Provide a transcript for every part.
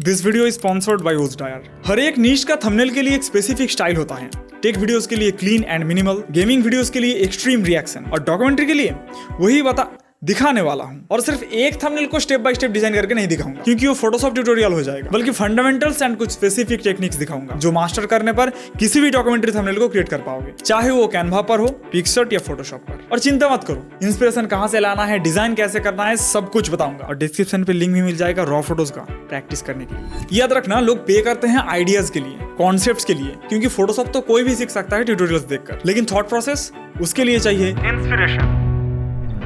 This video is sponsored by ओजडायर। हर एक नीश का थंबनेल के लिए एक स्पेसिफिक स्टाइल होता है। टेक वीडियोस के लिए clean and minimal, gaming videos के लिए एक्सट्रीम रिएक्शन और डॉक्यूमेंट्री के लिए वही दिखाने वाला हूं। और सिर्फ एक थंबनेल को स्टेप बाय स्टेप डिजाइन करके नहीं दिखाऊंगा क्योंकि वो फोटोशॉप ट्यूटोरियल हो जाएगा, बल्कि फंडामेंटल्स एंड कुछ स्पेसिफिक टेक्निक्स दिखाऊंगा जो मास्टर करने पर किसी भी डॉक्यूमेंट्री थंबनेल को क्रिएट कर पाओगे, चाहे वो कैनवा पर हो, पिक्सआर्ट या फोटोशॉप पर। और चिंता मत करो, इंस्पिरेशन कहां से लाना है, डिजाइन कैसे करना है, सब कुछ बताऊंगा। और डिस्क्रिप्शन पे लिंक भी मिल जाएगा रॉ फोटोज का प्रैक्टिस करने के लिए। याद रखना, लोग पे करते हैं आइडियाज के लिए, कॉन्सेप्ट्स के लिए, क्योंकि फोटोशॉप तो कोई भी सीख सकता है ट्यूटोरियल्स देखकर, लेकिन थॉट प्रोसेस उसके लिए चाहिए इंस्पिरेशन।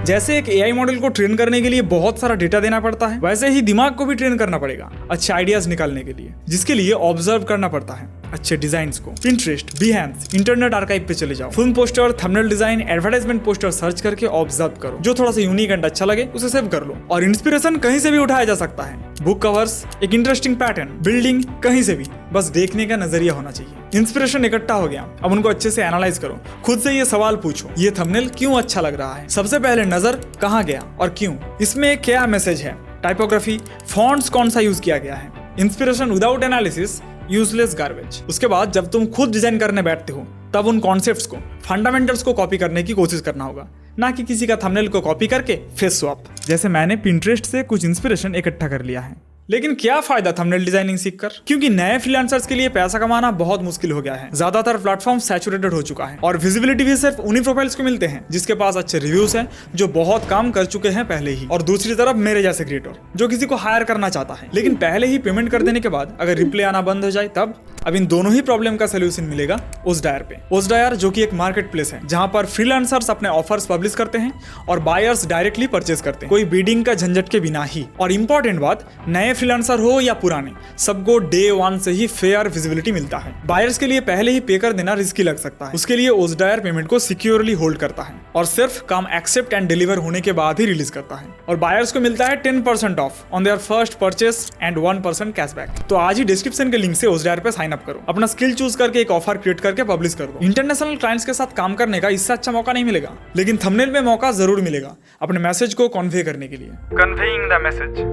जैसे एक एआई मॉडल को ट्रेन करने के लिए बहुत सारा डेटा देना पड़ता है, वैसे ही दिमाग को भी ट्रेन करना पड़ेगा अच्छे आइडियाज निकालने के लिए, जिसके लिए ऑब्जर्व करना पड़ता है अच्छे डिजाइन्स को। पिंटरेस्ट, बिहेंस, इंटरनेट आर्काइव पे चले जाओ, film poster, thumbnail design, advertisement poster search करके ऑब्जर्व करो, जो थोड़ा सा यूनिक एंड अच्छा लगे उसे सेव कर लो। और इंस्पिरेशन कहीं से भी उठाया जा सकता है, बुक कवर्स, एक इंटरेस्टिंग पैटर्न, बिल्डिंग, कहीं से भी, बस देखने का नजरिया होना चाहिए। इंस्पिरेशन इकट्ठा हो गया, अब उनको अच्छे से एनालाइज करो। खुद से ये सवाल पूछो, ये थंबनेल क्यों अच्छा लग रहा है? सबसे पहले नजर कहाँ गया और क्यों? इसमें क्या मैसेज है? टाइपोग्राफी, फॉन्ट्स कौन सा यूज किया गया है? Inspiration without analysis useless garbage. उसके बाद जब तुम खुद डिजाइन करने बैठते हो, तब उन कॉन्सेप्ट्स को, फंडामेंटल्स को कॉपी करने की कोशिश करना होगा, ना कि किसी का थंबनेल को कॉपी करके फेस स्वैप। जैसे मैंने पिंटरेस्ट से कुछ इंस्पिरेशन इकट्ठा कर लिया है। लेकिन क्या फायदा थंबनेल डिजाइनिंग सीखकर? क्योंकि नए फ्रीलांसर्स के लिए पैसा कमाना बहुत मुश्किल हो गया है। ज्यादातर प्लेटफॉर्म सैचुरेटेड हो चुका है और विजिबिलिटी भी सिर्फ उन्हीं प्रोफाइल्स को मिलते हैं जिसके पास अच्छे रिव्यूज हैं, जो बहुत काम कर चुके हैं पहले ही। और दूसरी तरफ मेरे जैसे क्रिएटर जो किसी को हायर करना चाहता है, लेकिन पहले ही पेमेंट कर देने के बाद अगर रिप्लाई आना बंद हो जाए तब। अब इन दोनों ही प्रॉब्लम का सोल्यूशन मिलेगा ओजडायर पे। ओजडायर जो कि एक मार्केट प्लेस है जहां पर फ्रीलांसर्स अपने ऑफर्स पब्लिश करते हैं और बायर्स डायरेक्टली परचेज करते हैं, कोई बीडिंग का झंझट के बिना ही। और इंपॉर्टेंट बात, नए फ्रीलांसर हो या पुराने, सबको डे वन से ही फेयर विजिबिलिटी मिलता है। बायर्स के लिए पहले ही पे कर देना रिस्की लग सकता है, उसके लिए ओजडायर पेमेंट को सिक्योरली होल्ड करता है और सिर्फ काम एक्सेप्ट एंड डिलीवर होने के बाद ही रिलीज करता है। और बायर्स को मिलता है 10% of on their first purchase and 1% cashback. तो आज ही डिस्क्रिप्शन के लिंक से ओजडायर पे साइन अप करो, अपना स्किल चूज करके एक ऑफर क्रिएट करके पब्लिश कर दो। इंटरनेशनल क्लाइंट्स के साथ काम करने का इससे अच्छा मौका नहीं मिलेगा, लेकिन थंबनेल में मौका जरूर मिलेगा अपने मैसेज को कन्वे करने के लिए। Conveying the message.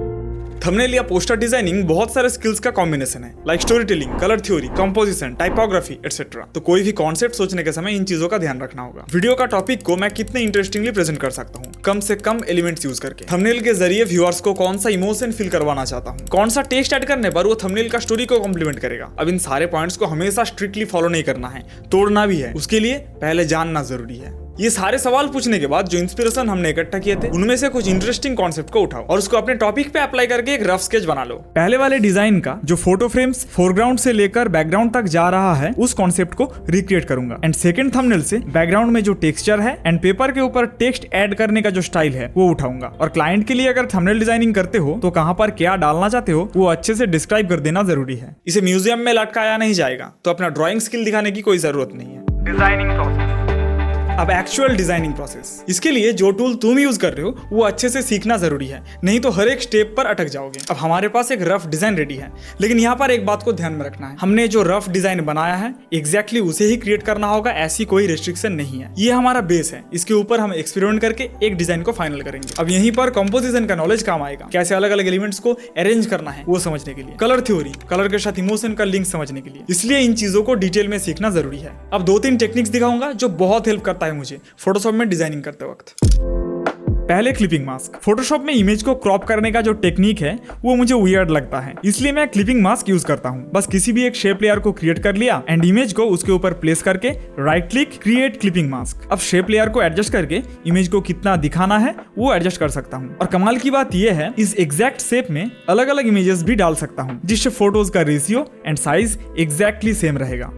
थंबनेल या पोस्टर डिजाइनिंग बहुत सारे स्किल्स का कॉम्बिनेशन है, like story telling, colour theory, composition, typography etcetera. तो कोई भी कॉन्सेप्ट सोचने के समय इन चीजों का ध्यान रखना होगा। वीडियो का टॉपिक को मैं कितने इंटरेस्टिंगली प्रेजेंट कर सकता हूँ, कम से कम एलिमेंट्स यूज करके। थंबनेल के जरिए व्यूअर्स को कौन सा इमोशन फील करवाना चाहता हूँ, कौन सा टेक्स्ट ऐड करने पर वो थंबनेल का स्टोरी को कॉम्प्लीमेंट करेगा। अब इन सारे पॉइंट्स को हमेशा स्ट्रिक्टली फॉलो नहीं करना है, तोड़ना भी है। उसके लिए पहले जानना जरूरी है। ये सारे सवाल पूछने के बाद जो इंस्पिरेशन हमने इकट्ठा किए थे, उनमें से कुछ इंटरेस्टिंग कॉन्सेप्ट को उठाओ और उसको अपने टॉपिक पे अप्लाई करके एक रफ स्केच बना लो। पहले वाले डिजाइन का जो फोटो फ्रेम्स फोरग्राउंड से लेकर बैकग्राउंड तक जा रहा है, उस कॉन्सेप्ट को रिक्रिएट करूंगा। एंड सेकंड थंबनेल से बैकग्राउंड में जो टेक्सचर है एंड पेपर के ऊपर टेक्स्ट ऐड करने का जो स्टाइल है वो उठाऊंगा। और क्लाइंट के लिए अगर थंबनेल डिजाइनिंग करते हो तो कहां पर क्या डालना चाहते हो वो अच्छे से डिस्क्राइब कर देना जरूरी है। इसे म्यूजियम में लटकाया नहीं जाएगा, तो अपना ड्रॉइंग स्किल दिखाने की कोई जरूरत नहीं है। Designing process. अब एक्चुअल डिजाइनिंग प्रोसेस, इसके लिए जो टूल तुम यूज कर रहे हो वो अच्छे से सीखना जरूरी है, नहीं तो हर एक स्टेप पर अटक जाओगे। अब हमारे पास एक रफ डिजाइन रेडी है, लेकिन यहाँ पर एक बात को ध्यान में रखना है, हमने जो रफ डिजाइन बनाया है एग्जैक्टली उसे ही क्रिएट करना होगा, ऐसी कोई रिस्ट्रिक्शन नहीं है। ये हमारा बेस है, इसके ऊपर हम एक्सपेरिमेंट करके एक डिजाइन को फाइनल करेंगे। अब यहीं पर कंपोजिशन का नॉलेज काम आएगा, कैसे अलग अलग एलिमेंट्स को अरेंज करना है वो समझने के लिए, कलर थ्योरी, कलर के साथ इमोशन का लिंक समझने के लिए। इसलिए इन चीजों को डिटेल में सीखना जरूरी है। अब 2-3 टेक्निक्स दिखाऊंगा जो बहुत हेल्प करता है मुझे फोटोशॉप में डिजाइनिंग करते वक्त। पहले क्लिपिंग मास्क। फोटोशॉप में इमेज को क्रॉप करने का जो टेक्निक है वो मुझे वियर्ड लगता है, इसलिए मैं क्लिपिंग मास्क यूज करता हूँ। बस किसी भी एक शेप लेयर को क्रिएट कर लिया एंड इमेज को उसके ऊपर प्लेस करके right click, create clipping mask. अब शेप लेयर को एडजस्ट करके इमेज को कितना दिखाना है वो एडजस्ट कर सकता हूँ। और कमाल की बात यह है, इस एग्जैक्ट शेप में अलग अलग इमेजेस भी डाल सकता हूँ, जिससे फोटोज का ratio and size exactly same रहेगा।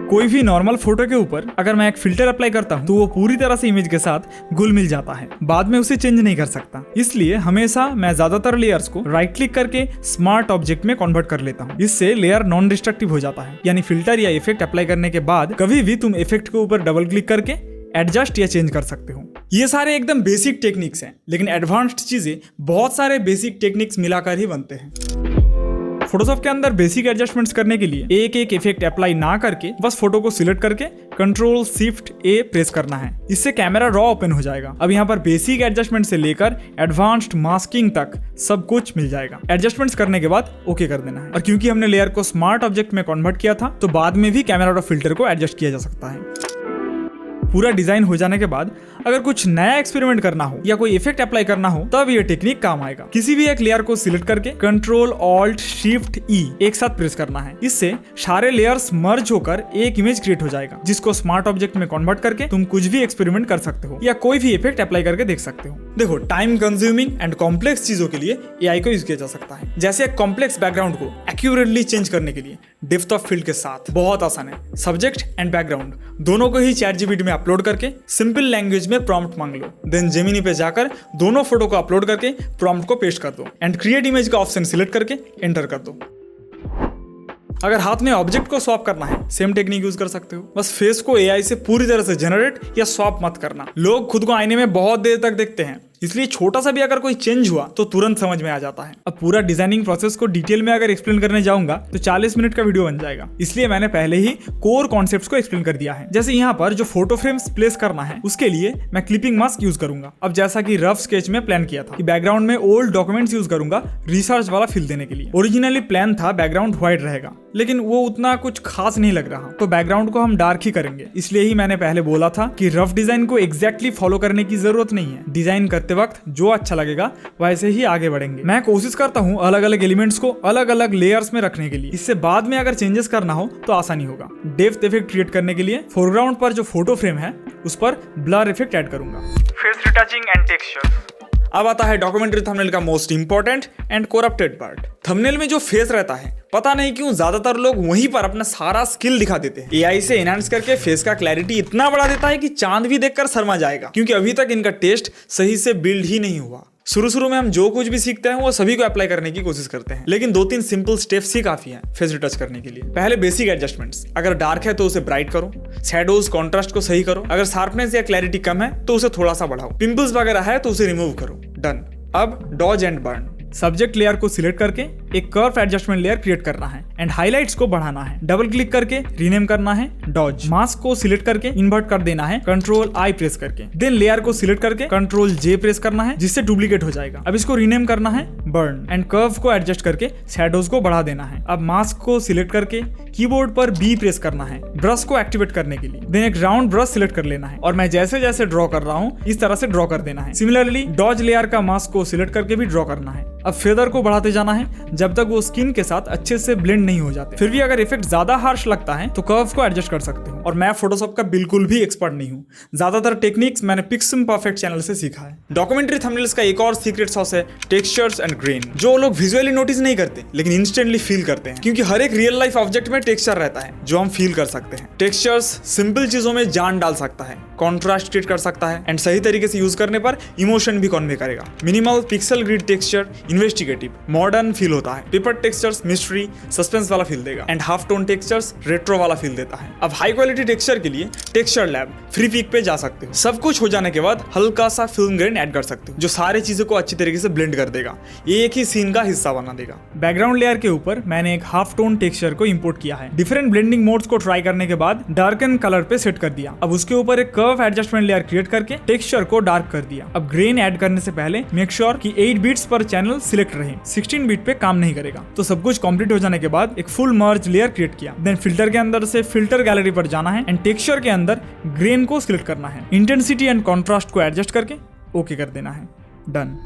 कोई भी नॉर्मल फोटो के ऊपर अगर मैं एक फिल्टर अप्लाई करता हूं तो वो पूरी तरह से इमेज के साथ घुल मिल जाता है, बाद में उसे चेंज नहीं कर सकता। इसलिए हमेशा मैं ज्यादातर लेयर्स को राइट क्लिक करके स्मार्ट ऑब्जेक्ट में कन्वर्ट कर लेता हूं। इससे लेयर नॉन डिस्ट्रक्टिव हो जाता है, यानी फिल्टर या इफेक्ट अप्लाई करने के बाद कभी भी तुम इफेक्ट के ऊपर डबल क्लिक करके एडजस्ट या चेंज कर सकते हो। ये सारे एकदम बेसिक टेक्निक्स हैं, लेकिन एडवांस्ड चीजें बहुत सारे बेसिक टेक्निक्स मिलाकर ही बनते हैं। फोटोशॉप के अंदर बेसिक एडजस्टमेंट्स करने के लिए एक एक इफेक्ट अप्लाई ना करके बस फोटो को सिलेक्ट करके कंट्रोल शिफ्ट ए प्रेस करना है। इससे कैमरा रॉ ओपन हो जाएगा। अब यहाँ पर बेसिक एडजस्टमेंट से लेकर एडवांस्ड मास्किंग तक सब कुछ मिल जाएगा। एडजस्टमेंट्स करने के बाद ओके कर देना है। और क्योंकि हमने लेयर को स्मार्ट ऑब्जेक्ट में कन्वर्ट किया था तो बाद में भी कैमरा रॉ फिल्टर को एडजस्ट किया जा सकता है। पूरा डिजाइन हो जाने के बाद अगर कुछ नया एक्सपेरिमेंट करना हो या कोई इफेक्ट अप्लाई करना हो तब ये टेक्निक काम आएगा। किसी भी एक लेयर को सिलेक्ट करके कंट्रोल ऑल्ट शिफ्ट ई एक साथ प्रेस करना है। इससे सारे लेयर्स मर्ज होकर एक इमेज क्रिएट हो जाएगा, जिसको स्मार्ट ऑब्जेक्ट में कन्वर्ट करके तुम कुछ भी एक्सपेरिमेंट कर सकते हो या कोई भी इफेक्ट अप्लाई करके देख सकते हो। देखो, टाइम कंज्यूमिंग एंड कॉम्प्लेक्स चीजों के लिए एआई को यूज किया जा सकता है। जैसे एक कॉम्प्लेक्स बैकग्राउंड को एक्यूरेटली चेंज करने के लिए डेप्थ ऑफ फील्ड के साथ बहुत आसान है। सब्जेक्ट एंड बैकग्राउंड दोनों को ही चैटजीपीटी में अपलोड करके सिंपल लैंग्वेज में प्रॉम्प्ट मांग लो, देन जेमिनी पे जाकर दोनों फोटो को अपलोड करके प्रॉम्प्ट को पेस्ट कर दो एंड क्रिएट इमेज का ऑप्शन सिलेक्ट करके एंटर कर दो। अगर हाथ में ऑब्जेक्ट को स्वैप करना है, सेम टेक्निक यूज कर सकते हो। बस फेस को एआई से पूरी तरह से जनरेट या स्वैप मत करना। लोग खुद को आईने में बहुत देर तक देखते हैं, इसलिए छोटा सा भी अगर कोई चेंज हुआ तो तुरंत समझ में आ जाता है। अब पूरा डिजाइनिंग प्रोसेस को डिटेल में अगर एक्सप्लेन करने जाऊंगा तो 40 मिनट का वीडियो बन जाएगा, इसलिए मैंने पहले ही कोर कॉन्सेप्ट्स को एक्सप्लेन कर दिया है। जैसे यहाँ पर जो फोटो फ्रेम्स प्लेस करना है उसके लिए मैं क्लिपिंग मास्क यूज करूंगा। अब जैसा कि रफ स्केच में प्लान किया था कि बैकग्राउंड में ओल्ड डॉक्यूमेंट्स यूज करूंगा रिसर्च वाला फील देने के लिए। ओरिजिनली प्लान था बैकग्राउंड व्हाइट रहेगा, लेकिन वो उतना कुछ खास नहीं लग रहा, तो बैकग्राउंड को हम डार्क ही करेंगे। इसलिए ही मैंने पहले बोला था कि रफ डिजाइन को एग्जैक्टली फॉलो करने की जरूरत नहीं है। डिजाइन करते वक्त जो अच्छा लगेगा वैसे ही आगे बढ़ेंगे। मैं कोशिश करता हूँ अलग अलग एलिमेंट्स को अलग अलग लेयर्स में रखने के लिए, इससे बाद में अगर चेंजेस करना हो तो आसानी होगा। डेप्थ इफेक्ट क्रिएट करने के लिए फोरग्राउंड पर जो फोटो फ्रेम है उस पर ब्लर इफेक्ट ऐड करूंगा। Face retouching and texture. अब आता है डॉक्यूमेंट्री थंबनेल का most important and corrupted part. Thumbnail में जो फेस रहता है, पता नहीं क्यों ज्यादातर लोग वहीं पर अपना सारा स्किल दिखा देते हैं। एआई से एनहांस करके फेस का क्लैरिटी इतना बढ़ा देता है कि चांद भी देखकर शर्मा जाएगा, क्योंकि अभी तक इनका टेस्ट सही से बिल्ड ही नहीं हुआ। शुरू में हम जो कुछ भी सीखते हैं वो सभी को अप्लाई करने की कोशिश करते हैं, लेकिन 2-3 सिंपल स्टेप्स ही काफी हैं फेस रिटच करने के लिए। पहले बेसिक एडजस्टमेंट्स। अगर डार्क है तो उसे ब्राइट करो, शैडोज कॉन्ट्रास्ट को सही करो, अगर शार्पनेस या क्लैरिटी कम है तो उसे थोड़ा सा बढ़ाओ, पिंपल्स वगैरह है तो उसे रिमूव करो। डन। अब dodge and burn. Subject layer को सिलेक्ट करके एक कर्व एडजस्टमेंट लेयर क्रिएट करना है एंड हाइलाइट्स को बढ़ाना है। डबल क्लिक करके रीनेम करना है डॉज। मास्क को सिलेक्ट करके इन्वर्ट कर देना है कंट्रोल आई प्रेस करके। देन लेयर को सिलेक्ट करके कंट्रोल जे प्रेस करना है, जिससे डुप्लीकेट हो जाएगा। अब इसको रीनेम करना है बर्न एंड कर्व को एडजस्ट करके शैडोज को बढ़ा देना है। अब मास्क को सिलेक्ट करके कीबोर्ड पर बी प्रेस करना है ब्रश को एक्टिवेट करने के लिए। देन एक राउंड ब्रश सिलेक्ट कर लेना है और मैं जैसे जैसे ड्रॉ कर रहा हूँ इस तरह से ड्रॉ कर देना है। सिमिलरली डॉज लेयर का मास्क को सिलेक्ट करके भी ड्रॉ करना है। अब फेदर को बढ़ाते जाना है जब तक वो स्किन के साथ अच्छे से ब्लेंड नहीं हो जाते। फिर भी अगर इफेक्ट ज्यादा हार्श लगता है तो कर्व को एडजस्ट कर सकते हो। और मैं फोटोशॉप का बिल्कुल भी एक्सपर्ट नहीं हूँ, ज्यादातर टेक्निक्स मैंने पिक्सम परफेक्ट चैनल से सीखा है। डॉक्यूमेंट्री थंबनेल्स का एक और सीक्रेट सॉस है टेक्सचर्स एंड ग्रेन, जो लोग विजुअली नोटिस नहीं करते लेकिन इंस्टेंटली फील करते हैं, क्योंकि हर एक रियल लाइफ ऑब्जेक्ट में टेक्सचर रहता है जो हम फील कर सकते हैं। टेक्सचर्स सिंपल चीजों में जान डाल सकता है, कॉन्ट्रास्ट क्रिएट कर सकता है एंड सही तरीके से यूज करने पर इमोशन भी कन्वे करेगा। Minimal pixel grid texture investigative modern feel होता है। पेपर टेक्सचर्स मिस्ट्री सस्पेंस वाला फील देगा and half tone textures retro वाला फील देता है। अब हाई क्वालिटी टेक्सचर के लिए टेक्सचर लैब फ्री पिक पे जा सकते हो। सब कुछ हो जाने के बाद हल्का सा फिल्म ग्रेन ऐड कर सकते हो जो सारी चीजों को अच्छी तरीके से ब्लेंड कर देगा, एक ही सीन का हिस्सा बना देगा। बैकग्राउंड लेयर के ऊपर मैंने एक हाफ टोन टेक्सचर को इंपोर्ट किया है। डिफरेंट ब्लेंडिंग मोड्स को ट्राई करने के बाद डार्कन कलर पे सेट कर दिया। अब उसके ऊपर एक कर्व एडजस्टमेंट लेयर क्रिएट करके टेक्सचर को डार्क कर दिया। अब ग्रेन ऐड करने से पहले मेक श्योर कि 8 बीट्स पर चैनल सिलेक्ट रहे, 16 बीट पे काम नहीं करेगा। तो सब कुछ कंप्लीट हो जाने के बाद एक फुल मर्ज लेयर क्रिएट किया। देन फिल्टर के अंदर से फिल्टर गैलरी पर जाना है एंड टेक्सचर के अंदर ग्रेन को सिलेक्ट करना है। इंटेंसिटी एंड कॉन्ट्रास्ट को एडजस्ट करके ओके कर देना है। डन।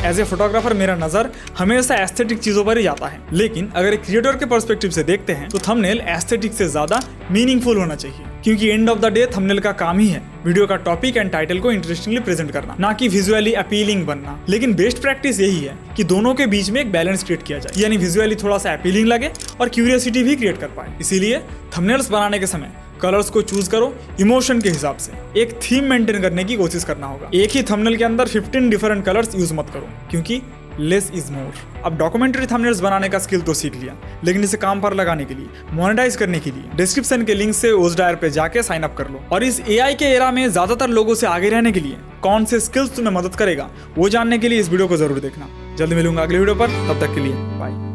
एज ए फोटोग्राफर मेरा नजर हमेशा एस्थेटिक चीजों पर ही जाता है, लेकिन अगर एक क्रिएटर के पर्सपेक्टिव से देखते हैं तो थंबनेल एस्थेटिक से ज्यादा मीनिंगफुल होना चाहिए, क्योंकि end of the day thumbnail का काम ही है वीडियो का टॉपिक एंड टाइटल को इंटरेस्टिंगली प्रेजेंट करना, ना कि विजुअली अपीलिंग बनना। लेकिन बेस्ट प्रैक्टिस यही है कि दोनों के बीच में एक बैलेंस क्रिएट किया जाए, यानी विजुअली थोड़ा सा अपीलिंग लगे और क्यूरियोसिटी भी क्रिएट कर पाए। इसीलिए थंबनेल्स बनाने के समय कलर्स को चूज करो इमोशन के हिसाब से। एक थीम मेंटेन करने की कोशिश करना होगा। एक ही थंबनेल के अंदर 15 डिफरेंट कलर्स यूज मत करो, क्योंकि लेस इज मोर। अब डॉक्यूमेंट्री थंबनेल्स बनाने का स्किल तो सीख लिया, लेकिन इसे काम पर लगाने के लिए, मोनेटाइज करने के लिए डिस्क्रिप्शन के लिंक से ओजडायर पे जाके साइन अप कर लो। और इस एआई के एरा में ज्यादातर लोगों से आगे रहने के लिए कौन से स्किल्स तुम्हें मदद करेगा वो जानने के लिए इस वीडियो को जरूर देखना। जल्द मिलूंगा अगले वीडियो पर, तब तक के लिए बाय।